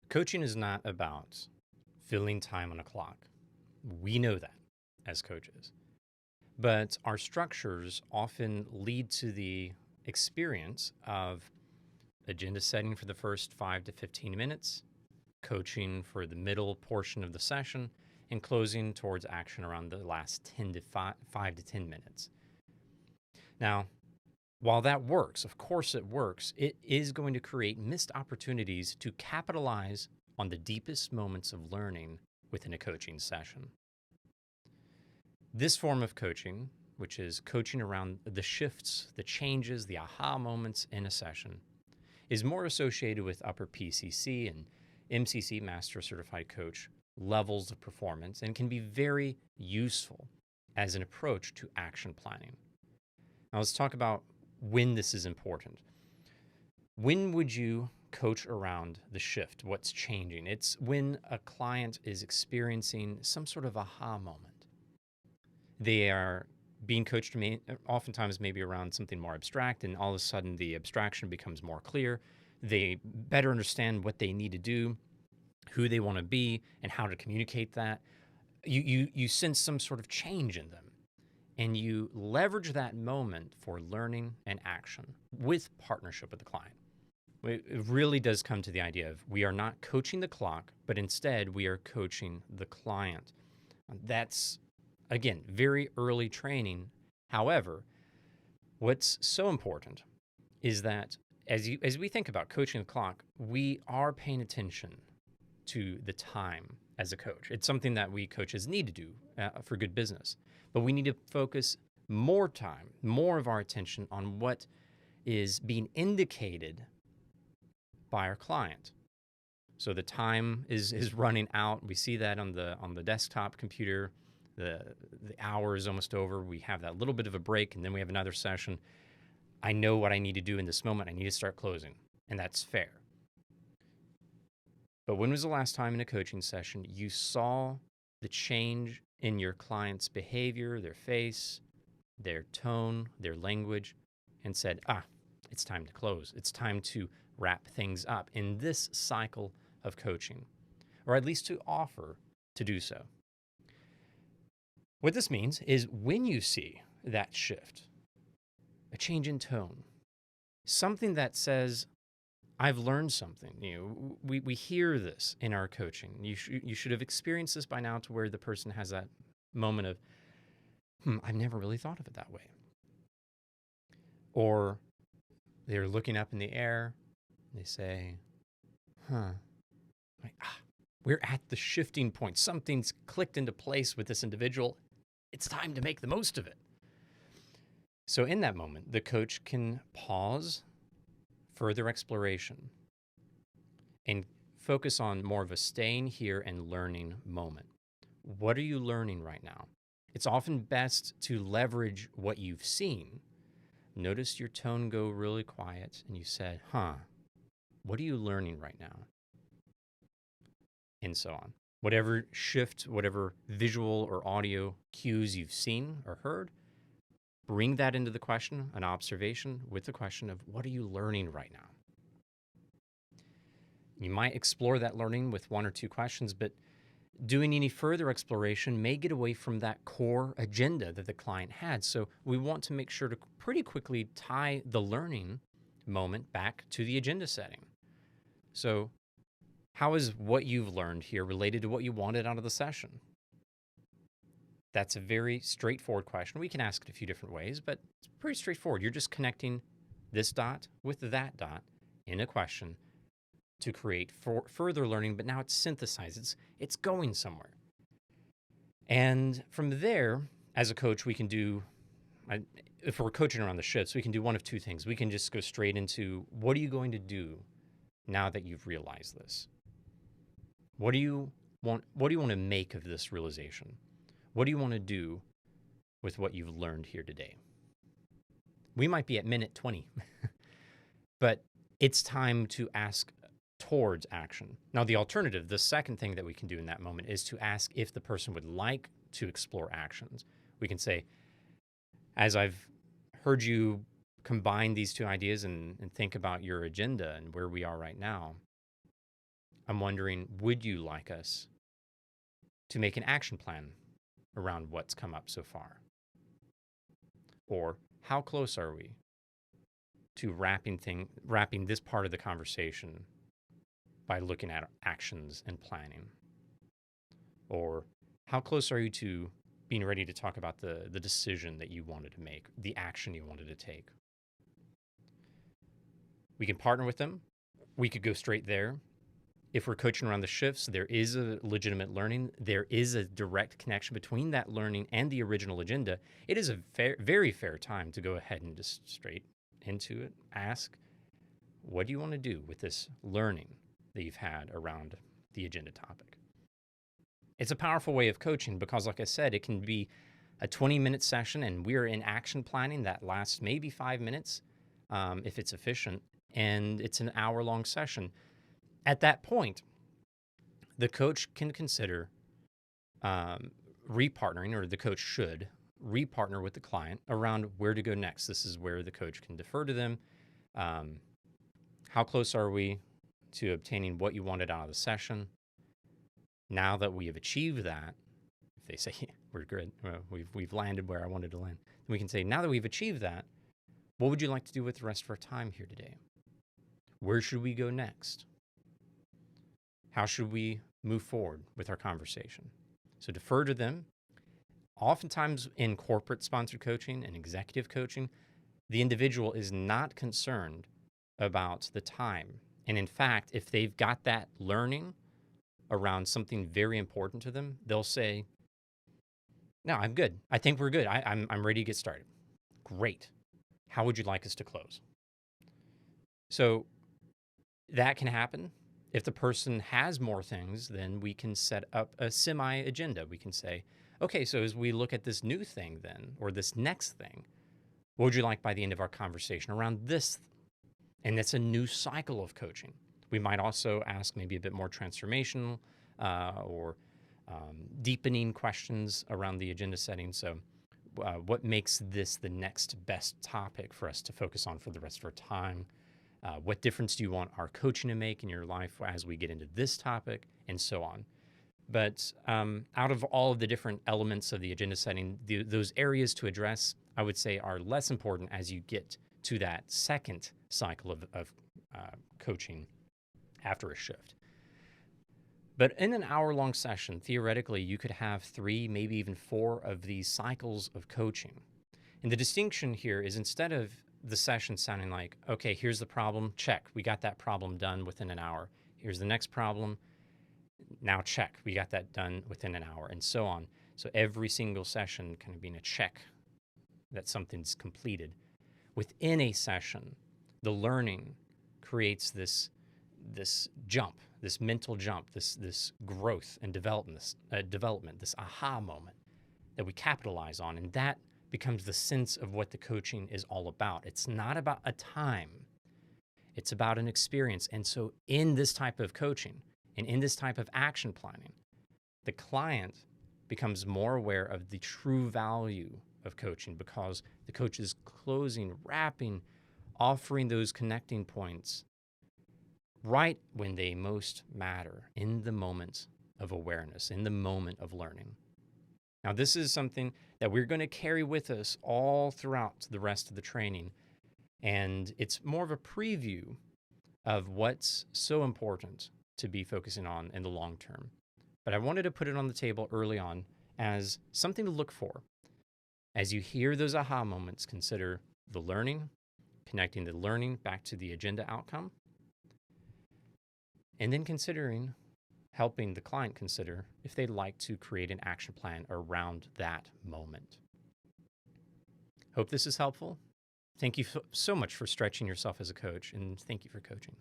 Coaching is not about filling time on a clock. We know that as coaches. But our structures often lead to the experience of agenda setting for the first 5 to 15 minutes, coaching for the middle portion of the session, and closing towards action around the last 10 to 5 to 10 minutes. Now, while that works, of course it works, it is going to create missed opportunities to capitalize on the deepest moments of learning within a coaching session. This form of coaching, which is coaching around the shifts, the changes, the aha moments in a session, is more associated with upper PCC and MCC, Master Certified Coach, levels of performance and can be very useful as an approach to action planning. Now let's talk about when this is important. When would you coach around the shift, what's changing? It's when a client is experiencing some sort of aha moment. They are being coached oftentimes maybe around something more abstract, and all of a sudden the abstraction becomes more clear. They better understand what they need to do, who they want to be, and how to communicate that. You sense some sort of change in them, and you leverage that moment for learning and action with partnership with the client. It really does come to the idea of we are not coaching the clock, but instead we are coaching the client. That's, again, very early training. However, what's so important is that as we think about coaching the clock, we are paying attention to the time as a coach. It's something that we coaches need to do for good business. But we need to focus more time, more of our attention on what is being indicated by our client. So the time is running out. We see that on the desktop computer. The hour is almost over. We have that little bit of a break, and then we have another session. I know what I need to do in this moment. I need to start closing, and that's fair. But when was the last time in a coaching session you saw the change in your client's behavior, their face, their tone, their language, and said, it's time to close. It's time to wrap things up in this cycle of coaching, or at least to offer to do so. What this means is when you see that shift, a change in tone, something that says, I've learned something. We hear this in our coaching. You should have experienced this by now, to where the person has that moment of, I've never really thought of it that way. Or they're looking up in the air, and they say, we're at the shifting point. Something's clicked into place with this individual. It's time to make the most of it. So in that moment, the coach can pause, further exploration, and focus on more of a staying here and learning moment. What are you learning right now? It's often best to leverage what you've seen. Notice your tone go really quiet, and you said, what are you learning right now? And so on. Whatever shift, whatever visual or audio cues you've seen or heard, bring that into the question, an observation with the question of what are you learning right now? You might explore that learning with one or two questions, but doing any further exploration may get away from that core agenda that the client had. So we want to make sure to pretty quickly tie the learning moment back to the agenda setting. So how is what you've learned here related to what you wanted out of the session? That's a very straightforward question. We can ask it a few different ways, but it's pretty straightforward. You're just connecting this dot with that dot in a question to create further learning, but now it's synthesized. It's going somewhere. And from there, as a coach, we can do, if we're coaching around the shifts, we can do one of two things. We can just go straight into, what are you going to do now that you've realized this? What do you want to make of this realization? What do you want to do with what you've learned here today? We might be at minute 20, but it's time to ask towards action. Now, the alternative, the second thing that we can do in that moment, is to ask if the person would like to explore actions. We can say, as I've heard you combine these two ideas and think about your agenda and where we are right now, I'm wondering, would you like us to make an action plan around what's come up so far? Or how close are we to wrapping this part of the conversation by looking at actions and planning? Or how close are you to being ready to talk about the decision that you wanted to make, the action you wanted to take? We can partner with them. We could go straight there. If we're coaching around the shifts, there is a legitimate learning. There is a direct connection between that learning and the original agenda. It is a very fair time to go ahead and just straight into it. Ask, what do you want to do with this learning that you've had around the agenda topic? It's a powerful way of coaching because, like I said, it can be a 20-minute session and we're in action planning that lasts maybe 5 minutes if it's efficient, and it's an hour-long session. At that point, the coach can consider repartnering, or the coach should repartner with the client around where to go next. This is where the coach can defer to them. How close are we to obtaining what you wanted out of the session? Now that we have achieved that, if they say, yeah, we're good, we've landed where I wanted to land, we can say, now that we've achieved that, what would you like to do with the rest of our time here today? Where should we go next? How should we move forward with our conversation? So defer to them. Oftentimes in corporate sponsored coaching and executive coaching, the individual is not concerned about the time. And in fact, if they've got that learning around something very important to them, they'll say, no, I'm good. I think we're good. I'm ready to get started. Great. How would you like us to close? So that can happen. If the person has more things, then we can set up a semi-agenda. We can say, okay, so as we look at this new thing then, or this next thing, what would you like by the end of our conversation around this? And that's a new cycle of coaching. We might also ask maybe a bit more transformational or deepening questions around the agenda setting. So what makes this the next best topic for us to focus on for the rest of our time? What difference do you want our coaching to make in your life as we get into this topic, and so on? But out of all of the different elements of the agenda setting, those areas to address, I would say, are less important as you get to that second cycle of coaching after a shift. But in an hour-long session, theoretically, you could have 3, maybe even 4 of these cycles of coaching. And the distinction here is, instead of the session sounding like, okay, here's the problem, check, we got that problem done within an hour. Here's the next problem, now check, we got that done within an hour, and so on. So every single session kind of being a check that something's completed. Within a session, the learning creates this jump, this mental jump, this growth and development, this aha moment that we capitalize on, and that becomes the sense of what the coaching is all about. It's not about a time. It's about an experience. And so in this type of coaching and in this type of action planning, the client becomes more aware of the true value of coaching, because the coach is closing, wrapping, offering those connecting points right when they most matter, in the moment of awareness, in the moment of learning. Now, this is something that we're going to carry with us all throughout the rest of the training, and it's more of a preview of what's so important to be focusing on in the long term. But I wanted to put it on the table early on as something to look for. As you hear those aha moments, consider the learning, connecting the learning back to the agenda outcome, and then considering helping the client consider if they'd like to create an action plan around that moment. Hope this is helpful. Thank you so much for stretching yourself as a coach, and thank you for coaching.